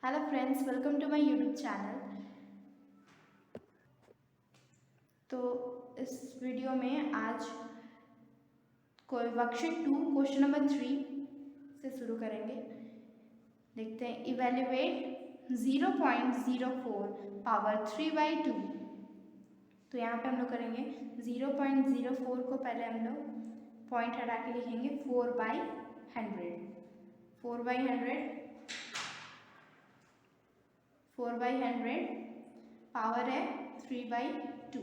Hello friends, welcome to my YouTube channel. तो इस video में आज कोई वर्कशीट 2 क्वेश्चन नंबर 3 से शुरू करेंगे। देखते हैं, इवेल्युएट 0.04 पावर 3/2। तो यहाँ पे हम लोग करेंगे 0.04 को पहले हम लोग पॉइंट हटा के लिखेंगे 4/100। 4/100 पावर है 3/2।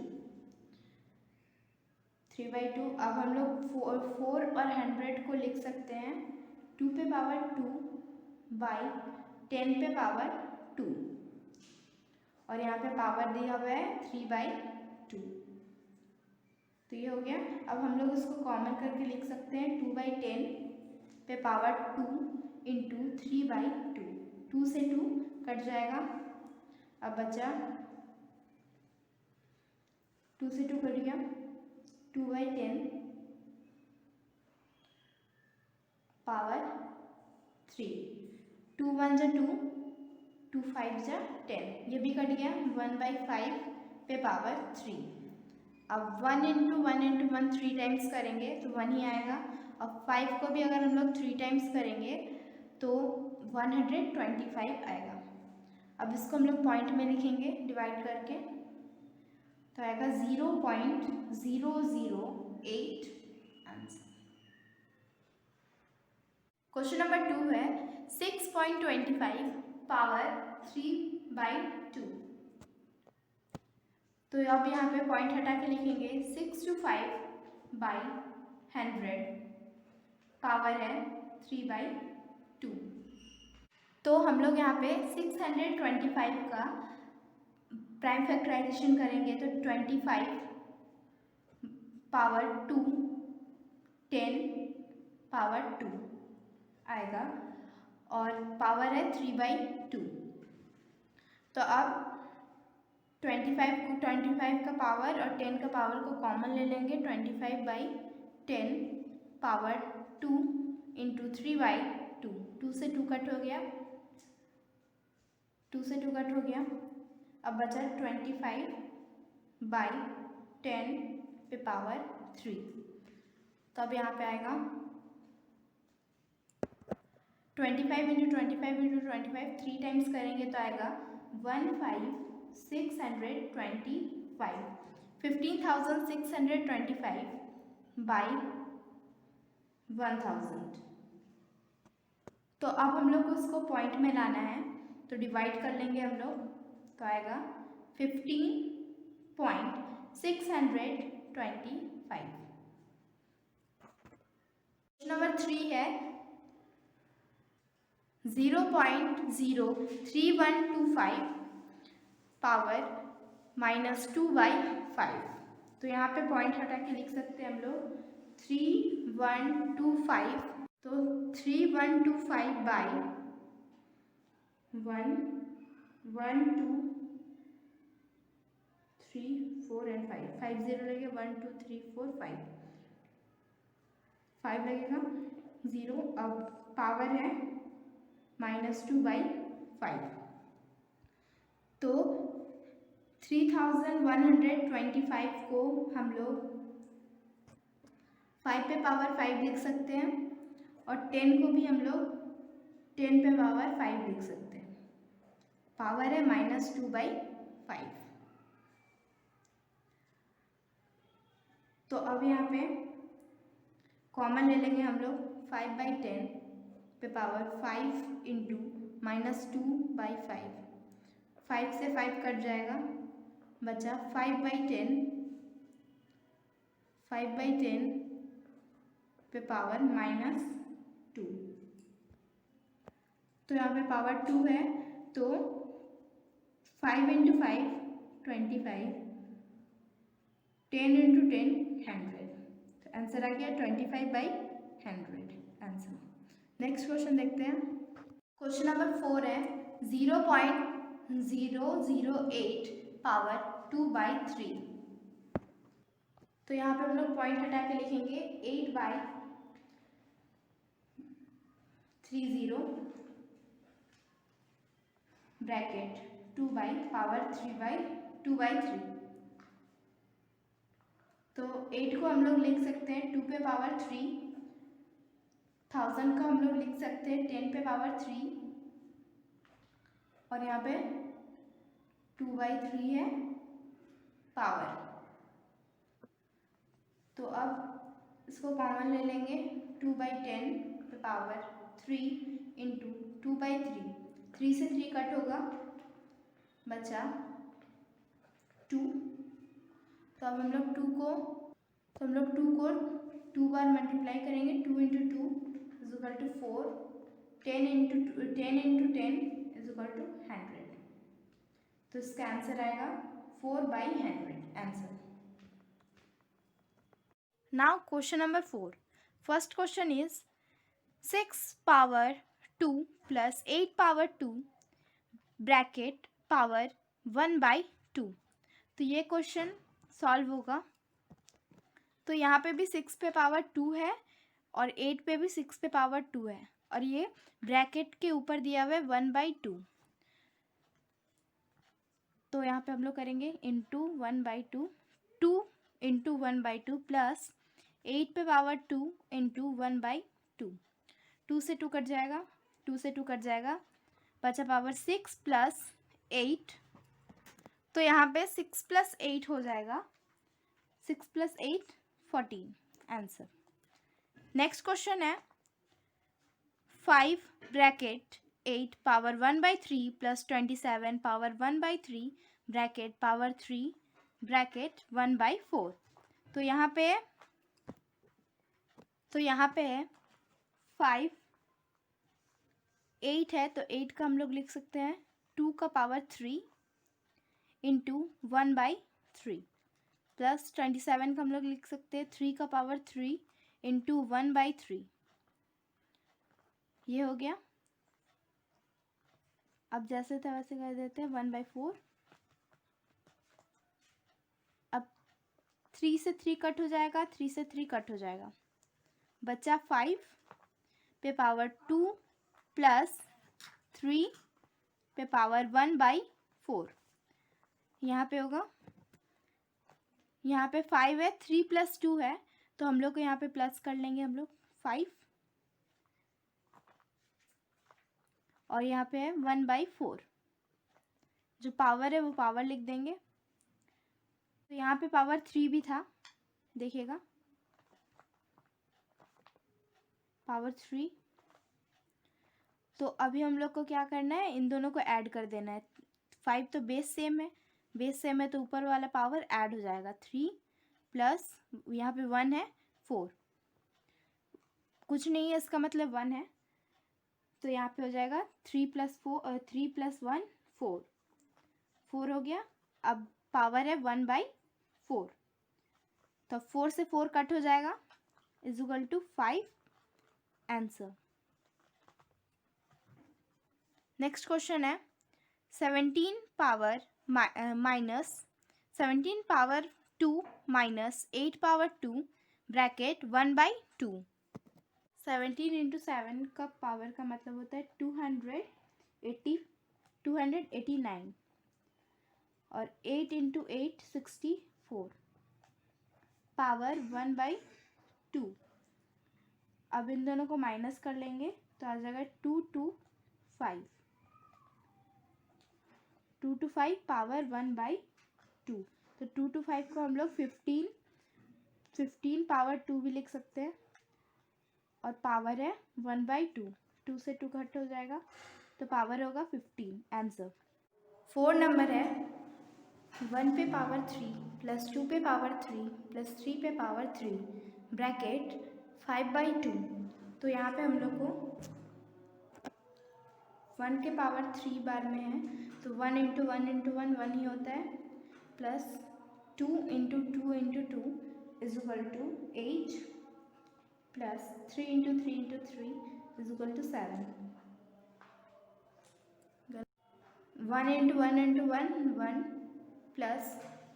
3/2। अब हम लोग 4 और 100 को लिख सकते हैं 2 पे पावर 2 बाई 10 पे पावर 2, और यहाँ पे पावर दिया हुआ है 3/2। तो ये हो गया। अब हम लोग इसको कॉमन करके लिख सकते हैं 2/10 पे पावर 2 इंटू 3/2। 2 से 2 कट जाएगा। अब बचा 2 से 2 कट गया, 2/10 पावर 3। 2 1 जा 2, 2 5 जा 10, ये भी कट गया। 1/5 पे पावर 3। अब 1 इंटू 1 3 टाइम्स करेंगे तो 1 ही आएगा। अब 5 को भी अगर हम लोग 3 टाइम्स करेंगे तो 125 आएगा। अब इसको हम लोग पॉइंट में लिखेंगे डिवाइड करके, तो आएगा 0.008 आंसर। क्वेश्चन नंबर 2 है 6.25 पावर 3/2। तो अब यहाँ पे पॉइंट हटा के लिखेंगे 6 to 5/100 पावर है 3/2। तो हम लोग यहाँ पे 625 का प्राइम फैक्टराइजेशन करेंगे तो 25 पावर 2 10 पावर 2 आएगा, और पावर है 3/2। तो अब 25 का पावर और 10 का पावर को कॉमन ले लेंगे। 25/10 पावर 2 इंटू 3/2। 2 से 2 कट हो गया, 2 से 2 कट हो गया। अब बचा 25/10 पे पावर 3। तो अब यहाँ पे आएगा 25 इंटू 25 इंटू 25 3 टाइम्स करेंगे तो आएगा 15,625 15,625 बाई 1000। तो अब हम लोग को इसको पॉइंट में लाना है, तो डिवाइड कर लेंगे हम लोग, तो आएगा 15.625। नंबर 3 है 0.03125 पावर -2/5। तो यहाँ पे पॉइंट हटा के लिख सकते हैं हम लोग 3125। तो 3125 बाई 1 1 2 3 4 एंड 5 5 0 लगेगा, 1 2 3 4 5 लगेगा 0। अब पावर है -2/5। तो 3125 को हम लोग 5 पे पावर 5 लिख सकते हैं, और 10 को भी हम लोग 10 पे पावर 5 लिख सकते हैं। पावर है -2/5। तो अब यहाँ पे कॉमन ले लेंगे हम लोग 5/10 पे पावर 5 इंटू -2/5। 5 से 5 कट जाएगा, बचा 5/10 पे पावर -2। तो यहाँ पे पावर 2 है, तो 5 इंटू 5 25, 10 इंटू 10 100। तो आंसर आ गया 25/100 आंसर। नेक्स्ट क्वेश्चन देखते हैं। क्वेश्चन नंबर 4 है 0.008 पावर 2/3। तो यहाँ पे हम लोग पॉइंट हटा के लिखेंगे 8/30 ब्रैकेट 2 बाई पावर 3/2/3। तो 8 को हम लोग लिख सकते हैं 2 पे पावर 3, 1000 को हम लोग लिख सकते हैं 10 पे पावर 3, और यहाँ पे 2/3 है पावर। तो अब इसको कॉमन ले लेंगे, 2/10 पे पावर 3 इंटू 2/3, 3 से 3 कट होगा, बचा 2। तो अब हम लोग 2 को 2 बार मल्टीप्लाई करेंगे, 2 into 2 is equal to 4, 10 into 10 is equal to 100। तो इसका आंसर आएगा 4/100 answer. Now question number 4. First question is 6 power 2 plus 8 power 2 bracket power 1/2। तो ये क्वेश्चन सॉल्व होगा। तो यहाँ पे भी 6 पे पावर 2 है और 8 पे भी 6 पे पावर 2 है, और ये ब्रैकेट के ऊपर दिया हुआ है 1/2। तो यहाँ पे हम लोग करेंगे इंटू 1/2, 2 इंटू 1/2 प्लस 8 पे पावर 2 इंटू 1/2, 2 से 2 कट जाएगा, 2 से 2 कट जाएगा, बचा पावर 6 प्लस 8। तो यहाँ पे 6 प्लस 8 हो जाएगा, 6 प्लस 8 14 आंसर। नेक्स्ट क्वेश्चन है 5 bracket 8 power 1/3 plus 27 power 1/3 bracket power 3 bracket 1/4। तो यहाँ पे है 5, 8 है, तो 8 का हम लोग लिख सकते हैं 2 का पावर 3 इंटू 1/3 प्लस 27 का हम लोग लिख सकते हैं 3 का पावर 3 इंटू 1/3। ये हो गया। अब जैसे था वैसे कर देते हैं 1/4। अब 3 से 3 कट हो जाएगा, 3 से 3 कट हो जाएगा, बचा 5 पे पावर 2 प्लस 3 पे पावर 1/4। यहाँ पे होगा, यहाँ पे 5 है, 3 प्लस 2 है, तो हम लोग को यहाँ पे प्लस कर लेंगे हम लोग 5, और यहाँ पे है 1/4। जो पावर है वो पावर लिख देंगे। तो यहाँ पे पावर 3 भी था, देखिएगा पावर 3। तो अभी हम लोग को क्या करना है, इन दोनों को ऐड कर देना है। 5 तो बेस सेम है, तो ऊपर वाला पावर ऐड हो जाएगा, 3 प्लस यहाँ पे 1 है 4, कुछ नहीं है इसका मतलब 1 है, तो यहाँ पे हो जाएगा 3 प्लस 1 4, 4 हो गया। अब पावर है 1/4, तो 4 से 4 कट हो जाएगा, is equal to 5 answer. Next question है 17 power 2 minus 8 power 2 bracket 1/2। 17 into 7 का पावर का मतलब होता है 289, और 8 इंटू 8 64 पावर 1/2। अब इन दोनों को माइनस कर लेंगे तो आ जाएगा 225, 225 पावर 1/2। तो 225 को हम लोग 15 पावर 2 भी लिख सकते हैं, और पावर है 1/2, 2 से 2 घट हो जाएगा, तो पावर होगा 15 आंसर। 4 नंबर है 1 पे पावर 3 प्लस 2 पे पावर 3 प्लस 3 पे पावर 3 ब्रैकेट 5/2। तो यहाँ पे हम लोग को 1 के पावर 3 बार में है, तो 1 इंटू 1 इंटू 1 ही होता है, plus 2 into 2 into 2 is equal to 8, plus 3 into 3 into 3 is equal to 7। 1 into 1 into 1 plus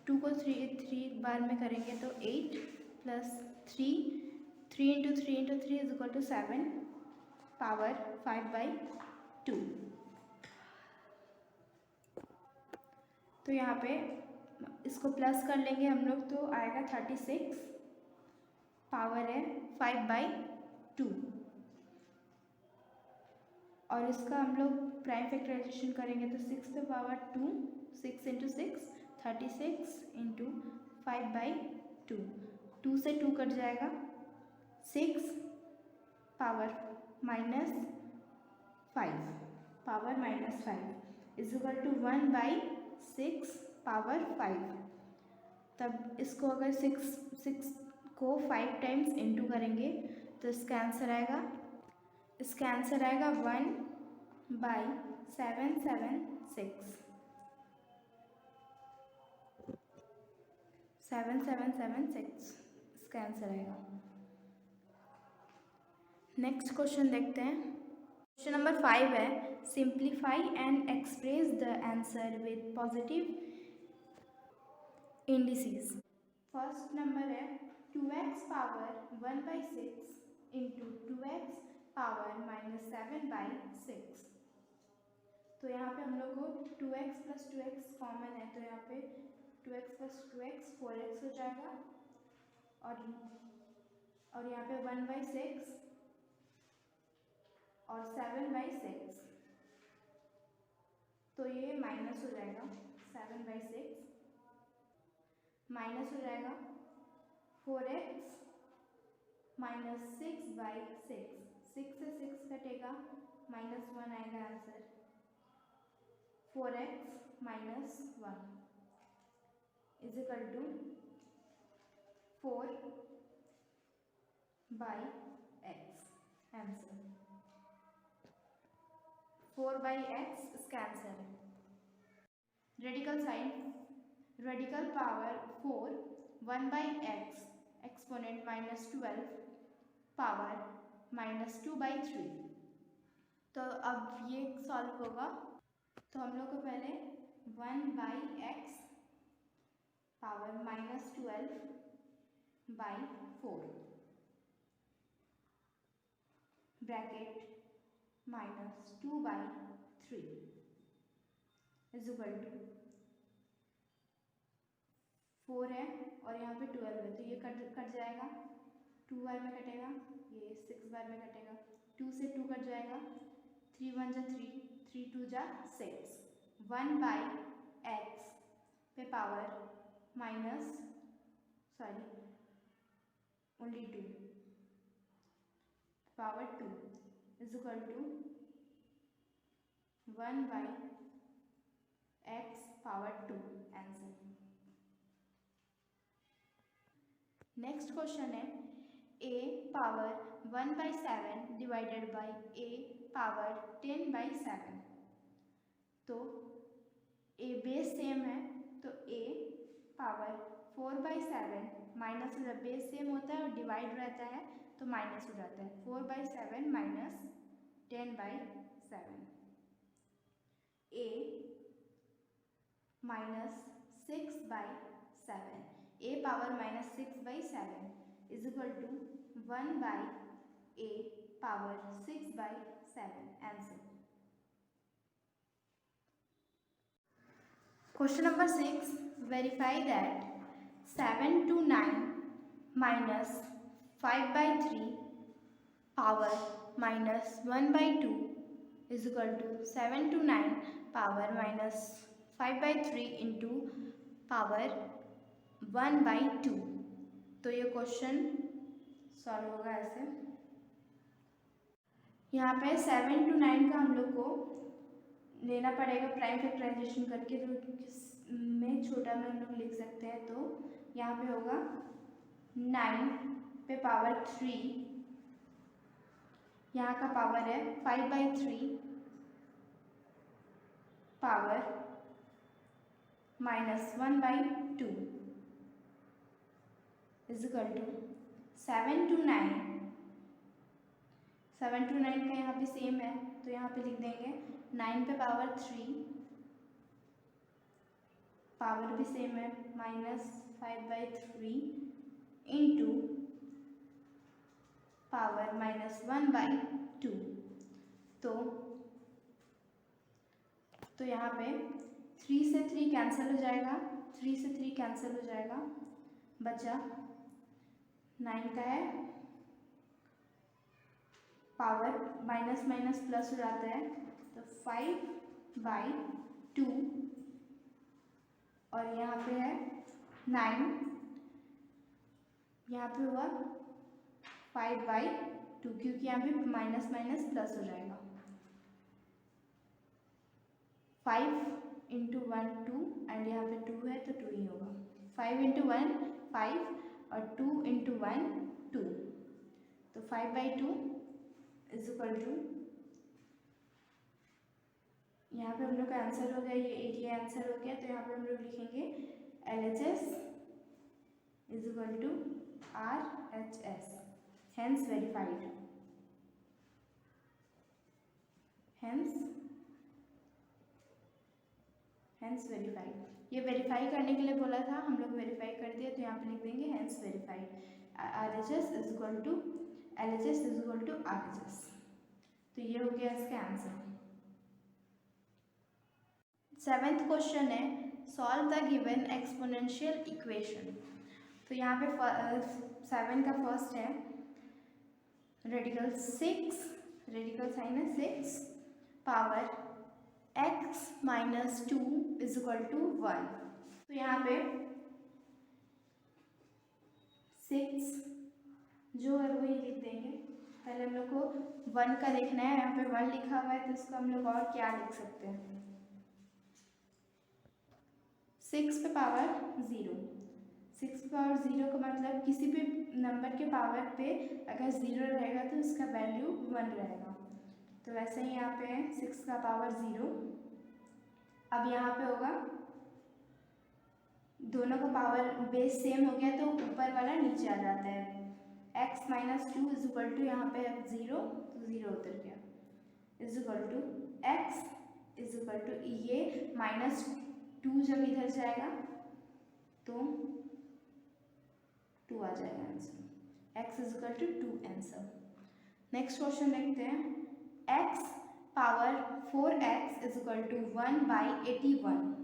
2 को 3 बार में करेंगे तो 8, plus 3 into 3 into 3 is equal to 7 power 5/2। तो यहाँ पे इसको प्लस कर लेंगे हम लोग तो आएगा 36, पावर है 5/2। और इसका हम लोग प्राइम फैक्टराइजेशन करेंगे तो 6 पे पावर 2, 6 इंटू 6 36 इंटू 5/2। 2 से 2 कट जाएगा, 6 power -5, power -5 is equal to 1/6 power 5। तब इसको अगर 6 को 5 टाइम्स इंटू करेंगे तो इसका आंसर आएगा 1/776, 7776 इसका आंसर आएगा। नेक्स्ट क्वेश्चन देखते हैं। क्वेश्चन नंबर 5 है, simplify and express the answer with positive indices. First number है 2x power 1/6 into 2x power -7/6। तो यहाँ पे हम लोग को 2x + 2x कॉमन है, तो यहाँ पे 2x + 2x 4x हो जाएगा। और यहाँ पे 1/6 और 7/6, तो ये माइनस हो जाएगा। 7/6 माइनस हो जाएगा 4x -6/6, 6 से 6 कटेगा, -1 आएगा answer. 4x - 1 is equal to 4/x answer. 4/x इसका आंसर है। Radical sign, radical power 4 1/x exponent -12 power -2/3। तो अब ये सॉल्व होगा, तो हम लोग को पहले 1/x power -12/4 bracket -2/3 is equal to 4 है और यहाँ पे 12 है, तो ये कट जाएगा, 2 बार में कटेगा, ये 6 बार में कटेगा, 2 से 2 कट जाएगा, 3 1 जा 3, 3 2 जा 6। 1/x पे power only 2 power 2 is equal to 1/x power 2 answer. Next question है, a power 1/7 divided by a power 10/7। तो a बेस सेम है, तो a power 4/7 minus, base same होता है और डिवाइड रहता है तो माइनस हो जाता है। 4/7 minus 10/7, a -6/7, a power -6/7 is equal to 1/a power 6/7 answer. Question number 6, verify that 7 to 9 minus 5/3 power -1/2 is equal to 7 to 9 power -5/3 into power 1/2। तो ये क्वेश्चन सॉल्व होगा ऐसे। यहाँ पे 7 to 9 का हम लोग को लेना पड़ेगा प्राइम फैक्टराइजेशन करके, तो में छोटा में हम लोग लिख सकते हैं। तो यहाँ पे होगा 9 पे पावर 3, यहाँ का पावर है 5/3 power -1/2 is equal to 7 to 9। 7 to 9 का यहाँ पे सेम है, तो यहाँ पे लिख देंगे 9 पे पावर 3, पावर भी सेम है -5/3 इंटू पावर -1/2। तो यहाँ पे 3 से 3 कैंसिल हो जाएगा, 3 से 3 कैंसिल हो जाएगा, बचा 9 का है पावर, माइनस माइनस प्लस हो जाता है, तो 5/2 और यहाँ पे है 9, यहाँ पे हुआ 5/2 क्योंकि यहाँ पे माइनस माइनस प्लस हो जाएगा। 5 इंटू 1 2 एंड यहाँ पे 2 है तो 2 ही होगा। 5 इंटू 1 5 और 2 इंटू 1 2, तो 5/2 इज इक्वल टू, यहाँ पे हम लोग का आंसर हो गया, ये एरिया आंसर हो गया, तो यहाँ पे हम लोग लिखेंगे LHS is equal to RHS, hence verified, hence verified. ये वेरीफाई करने के लिए बोला था, हम लोग वेरीफाई कर दिया, तो यहाँ पे लिख देंगे hence verified, RHS is equal to LHS is equal to RHS। तो ये हो गया इसका आंसर। 7th क्वेश्चन है solve the given exponential equation. तो यहाँ पे 7 का फर्स्ट है रेडिकल 6, रेडिकल साइन है 6 power x minus 2 is equal to 1। तो यहाँ पे 6 जो है वही लिख देंगे। पहले हम लोग को 1 का देखना है, यहाँ पे 1 लिखा हुआ है तो इसको हम लोग और क्या लिख सकते हैं, 6 पे पावर 0, 6 पे पावर 0 का मतलब किसी भी नंबर के पावर पे अगर 0 रहेगा तो उसका वैल्यू 1 रहेगा। तो वैसे ही यहाँ पे है 6 का पावर 0। अब यहाँ पे होगा दोनों का पावर बेस सेम हो गया तो ऊपर वाला नीचे आ जाता है, x minus 2 is equal to, यहाँ पे 0 तो 0 उतर गया, is equal to x is equal to, ये माइनस 2 जब इधर जाएगा तो 2 आ जाएगा answer, x is equal to 2 answer. Next question देखते हैं, x power 4x is equal to 1/81।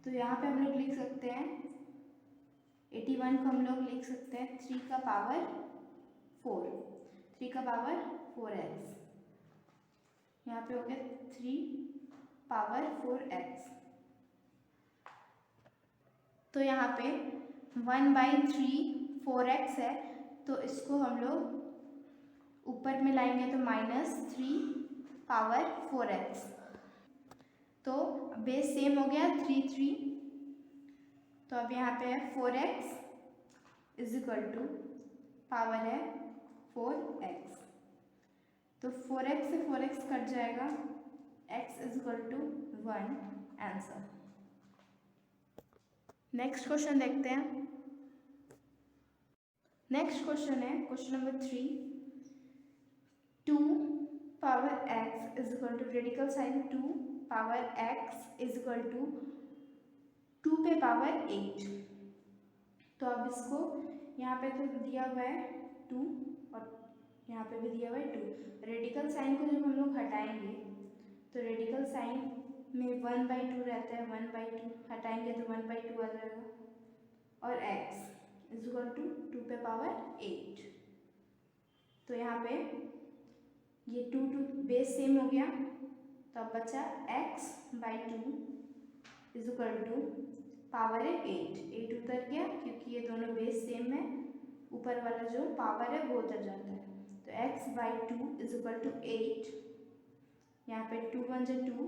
तो यहाँ पे हम लोग लिख सकते हैं 81 को हम लोग लिख सकते हैं 3 का पावर 4, 3 का पावर 4x, यहाँ पे हो गया 3 पावर 4x। तो यहाँ पे 1/3 4x है, तो इसको हम लोग ऊपर में लाएंगे तो -3 पावर 4x, तो बेस सेम हो गया 3 3। तो अब यहाँ पे है 4x is equal to power है 4x, तो 4x से 4x कट जाएगा, x is equal to 1 answer. Next question देखते हैं। नेक्स्ट क्वेश्चन है question number 3, 2 power x is equal to, radical sign 2 power x is equal to 2 पे power 8। तो अब इसको यहाँ पे तो दिया हुआ है 2 और यहाँ पे भी दिया हुआ है 2, रेडिकल साइन को जब हम लोग हटाएंगे तो रेडिकल साइन में 1/2 रहता है, 1/2 हटाएंगे तो 1/2 आ जाएगा, और x इज इक्वल टू 2 पे पावर 8। तो यहाँ पे ये 2 बेस सेम हो गया, तो अब बचा x/2 is equal to power है 8 उतर गया क्योंकि ये दोनों बेस सेम है, ऊपर वाला जो पावर है वो उतर जाता है, तो x/2 इज इक्वल टू 8, यहाँ पे 2 1 जा 2,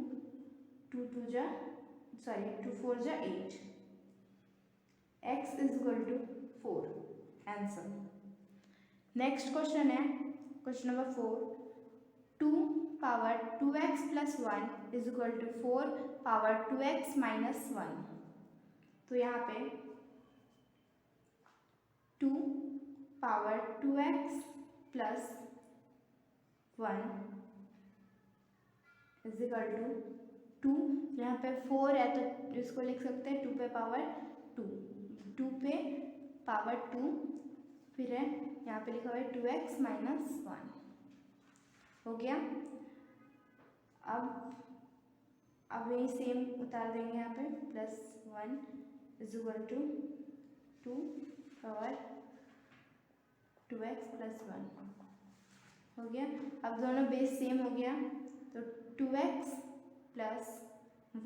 2 2 जा सॉरी 2 4 जा 8, x is equal to 4 answer. Next question है question number 4, 2 power 2x plus 1 is equal to 4 power 2x minus 1। तो यहाँ पे 2 power 2x plus 1 is equal to 2, यहाँ पे 4 है तो इसको लिख सकते हैं 2 पे पावर 2, 2 पे पावर 2, फिर है यहाँ पे लिखा हुआ है 2x माइनस 1 हो गया। अब अब यही सेम उतार देंगे यहाँ पे, +1 is equal to 2 power 2x + 1 हो गया। अब दोनों बेस सेम हो गया, तो 2x +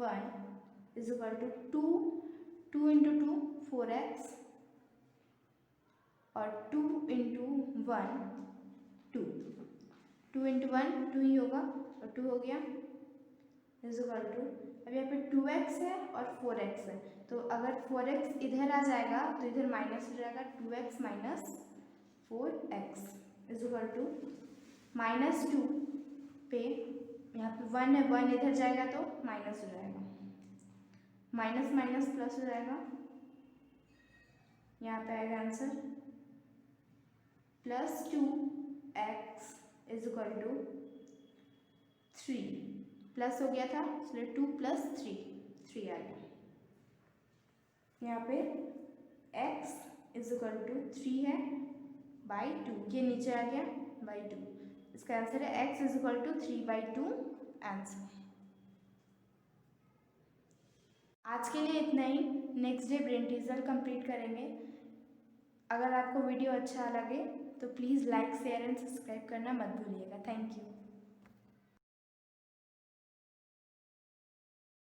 1 is equal to 2 × 2 4x और 2 × 1 2, 2 × 1 2 ही होगा और 2 हो गया इज इक्वल टू, अब यहाँ पे 2x है और 4x है, तो अगर 4x इधर आ जाएगा तो इधर माइनस हो जाएगा, 2x - 4x is equal to -2 पे यहाँ पे 1 है, 1 इधर जाएगा तो माइनस हो जाएगा, माइनस माइनस प्लस हो जाएगा, यहाँ पे आएगा answer +2x is equal to 3, plus हो गया था इसलिए 2 + 3 आ गया। यहाँ पे x इज इक्वल टू 3 है बाई 2, ये नीचे आ गया बाई 2, इसका आंसर है x is equal to 3/2 answer. आज के लिए इतना ही, next day brain teaser complete करेंगे। अगर आपको वीडियो अच्छा लगे तो please like share and subscribe करना मत भूलिएगा। Thank you.